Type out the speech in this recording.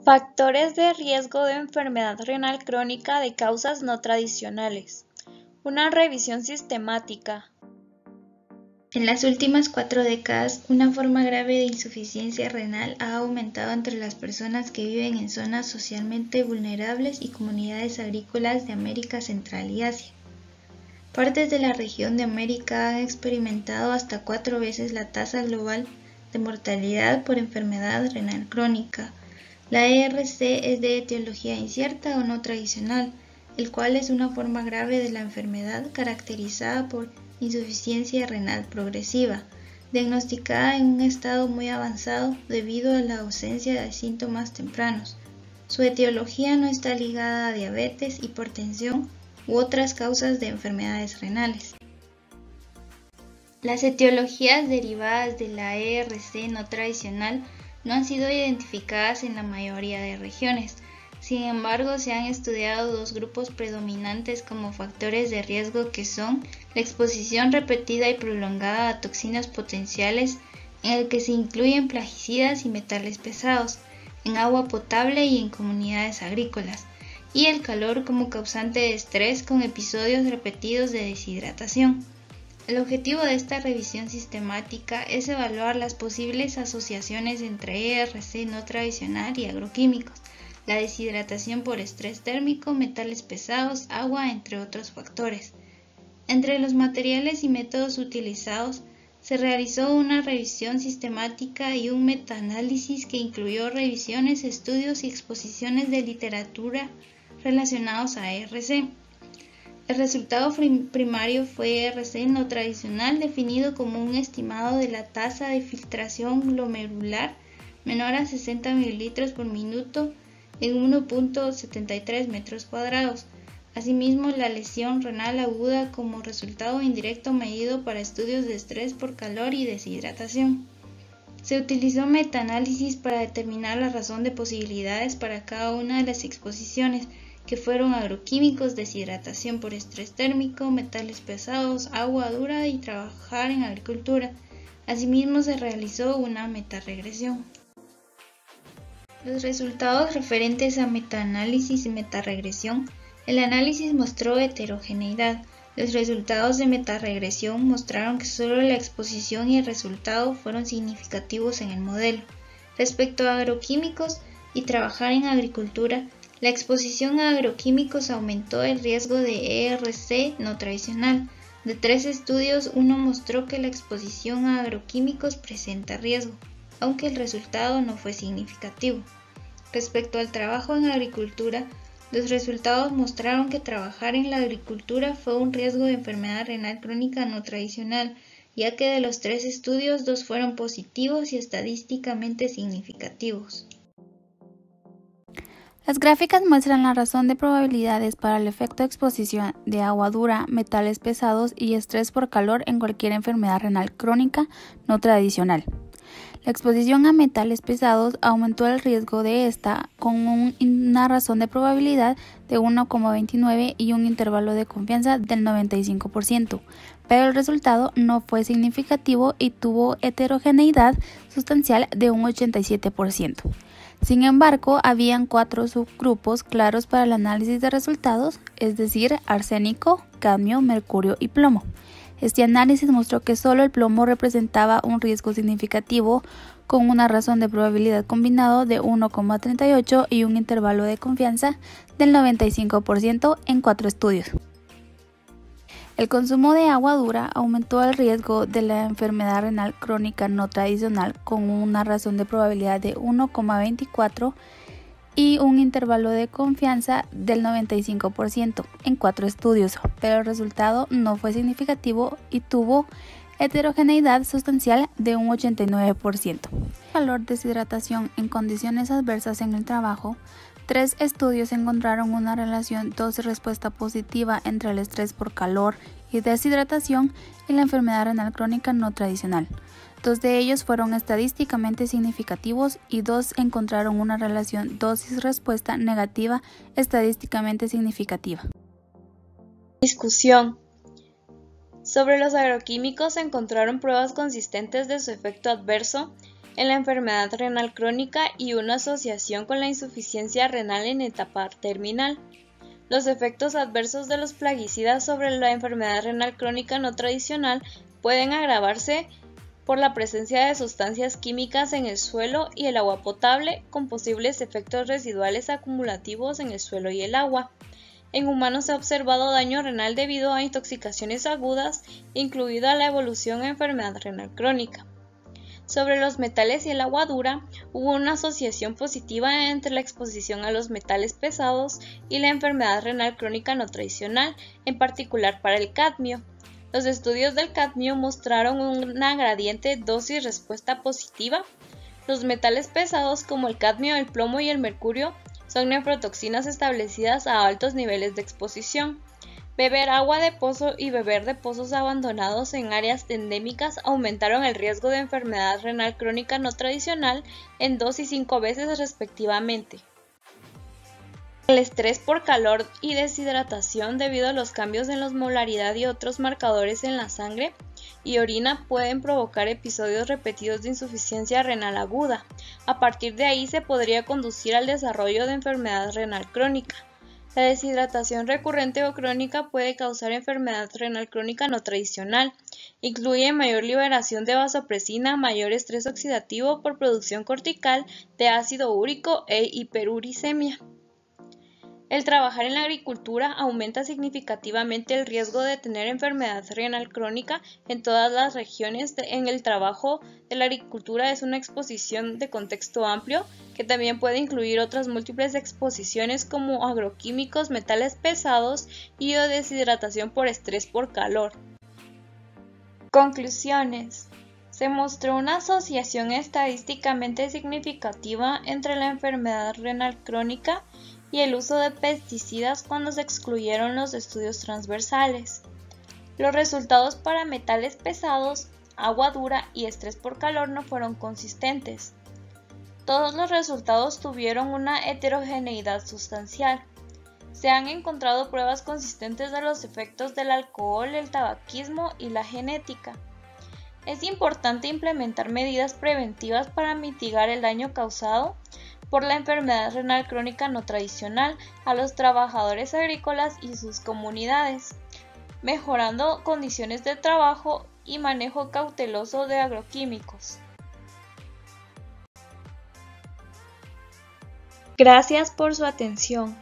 Factores de riesgo de enfermedad renal crónica de causas no tradicionales. Una revisión sistemática. En las últimas 4 décadas, una forma grave de insuficiencia renal ha aumentado entre las personas que viven en zonas socialmente vulnerables y comunidades agrícolas de América Central y Asia. Partes de la región de América han experimentado hasta 4 veces la tasa global de mortalidad por enfermedad renal crónica. La ERC es de etiología incierta o no tradicional, el cual es una forma grave de la enfermedad caracterizada por insuficiencia renal progresiva, diagnosticada en un estado muy avanzado debido a la ausencia de síntomas tempranos. Su etiología no está ligada a diabetes, hipertensión u otras causas de enfermedades renales. Las etiologías derivadas de la ERC no tradicional no han sido identificadas en la mayoría de regiones. Sin embargo, se han estudiado dos grupos predominantes como factores de riesgo que son la exposición repetida y prolongada a toxinas potenciales, en el que se incluyen plaguicidas y metales pesados, en agua potable y en comunidades agrícolas, y el calor como causante de estrés con episodios repetidos de deshidratación. El objetivo de esta revisión sistemática es evaluar las posibles asociaciones entre ERC no tradicional y agroquímicos, la deshidratación por estrés térmico, metales pesados, agua, entre otros factores. Entre los materiales y métodos utilizados, se realizó una revisión sistemática y un metaanálisis que incluyó revisiones, estudios y exposiciones de literatura relacionados a ERC. El resultado primario fue ERC no tradicional, definido como un estimado de la tasa de filtración glomerular menor a 60 ml por minuto en 1.73 metros cuadrados. Asimismo, la lesión renal aguda como resultado indirecto medido para estudios de estrés por calor y deshidratación. Se utilizó metaanálisis para determinar la razón de posibilidades para cada una de las exposiciones, que fueron agroquímicos, deshidratación por estrés térmico, metales pesados, agua dura y trabajar en agricultura. Asimismo, se realizó una metaregresión. Los resultados referentes a metaanálisis y metaregresión. El análisis mostró heterogeneidad. Los resultados de metaregresión mostraron que solo la exposición y el resultado fueron significativos en el modelo. Respecto a agroquímicos y trabajar en agricultura, la exposición a agroquímicos aumentó el riesgo de ERC no tradicional. De 3 estudios, uno mostró que la exposición a agroquímicos presenta riesgo, aunque el resultado no fue significativo. Respecto al trabajo en agricultura, los resultados mostraron que trabajar en la agricultura fue un riesgo de enfermedad renal crónica no tradicional, ya que de los 3 estudios, 2 fueron positivos y estadísticamente significativos. Las gráficas muestran la razón de probabilidades para el efecto de exposición de agua dura, metales pesados y estrés por calor en cualquier enfermedad renal crónica no tradicional. La exposición a metales pesados aumentó el riesgo de esta con una razón de probabilidad de 1,29 y un intervalo de confianza del 95%, pero el resultado no fue significativo y tuvo heterogeneidad sustancial de un 87%. Sin embargo, habían 4 subgrupos claros para el análisis de resultados, es decir, arsénico, cadmio, mercurio y plomo. Este análisis mostró que solo el plomo representaba un riesgo significativo con una razón de probabilidad combinado de 1,38 y un intervalo de confianza del 95% en 4 estudios. El consumo de agua dura aumentó el riesgo de la enfermedad renal crónica no tradicional con una razón de probabilidad de 1,24 y un intervalo de confianza del 95% en 4 estudios, pero el resultado no fue significativo y tuvo heterogeneidad sustancial de un 89%. Calor, deshidratación en condiciones adversas en el trabajo. 3 estudios encontraron una relación dosis-respuesta positiva entre el estrés por calor y deshidratación y la enfermedad renal crónica no tradicional. 2 de ellos fueron estadísticamente significativos y 2 encontraron una relación dosis-respuesta negativa estadísticamente significativa. Discusión. Sobre los agroquímicos se encontraron pruebas consistentes de su efecto adverso en la enfermedad renal crónica y una asociación con la insuficiencia renal en etapa terminal. Los efectos adversos de los plaguicidas sobre la enfermedad renal crónica no tradicional pueden agravarse por la presencia de sustancias químicas en el suelo y el agua potable, con posibles efectos residuales acumulativos en el suelo y el agua. En humanos se ha observado daño renal debido a intoxicaciones agudas, incluida la evolución a enfermedad renal crónica. Sobre los metales y el agua dura, hubo una asociación positiva entre la exposición a los metales pesados y la enfermedad renal crónica no tradicional, en particular para el cadmio. Los estudios del cadmio mostraron una gradiente dosis-respuesta positiva. Los metales pesados como el cadmio, el plomo y el mercurio son nefrotoxinas establecidas a altos niveles de exposición. Beber agua de pozo y beber de pozos abandonados en áreas endémicas aumentaron el riesgo de enfermedad renal crónica no tradicional en 2 y 5 veces respectivamente. El estrés por calor y deshidratación debido a los cambios en la osmolaridad y otros marcadores en la sangre y orina pueden provocar episodios repetidos de insuficiencia renal aguda. A partir de ahí se podría conducir al desarrollo de enfermedad renal crónica. La deshidratación recurrente o crónica puede causar enfermedad renal crónica no tradicional. Incluye mayor liberación de vasopresina, mayor estrés oxidativo por producción cortical de ácido úrico e hiperuricemia. El trabajar en la agricultura aumenta significativamente el riesgo de tener enfermedad renal crónica en todas las regiones. En el trabajo de la agricultura es una exposición de contexto amplio que también puede incluir otras múltiples exposiciones como agroquímicos, metales pesados y o deshidratación por estrés por calor. Conclusiones. Se mostró una asociación estadísticamente significativa entre la enfermedad renal crónica y el uso de pesticidas cuando se excluyeron los estudios transversales. Los resultados para metales pesados, agua dura y estrés por calor no fueron consistentes. Todos los resultados tuvieron una heterogeneidad sustancial. Se han encontrado pruebas consistentes de los efectos del alcohol, el tabaquismo y la genética. Es importante implementar medidas preventivas para mitigar el daño causado por la enfermedad renal crónica no tradicional a los trabajadores agrícolas y sus comunidades, mejorando condiciones de trabajo y manejo cauteloso de agroquímicos. Gracias por su atención.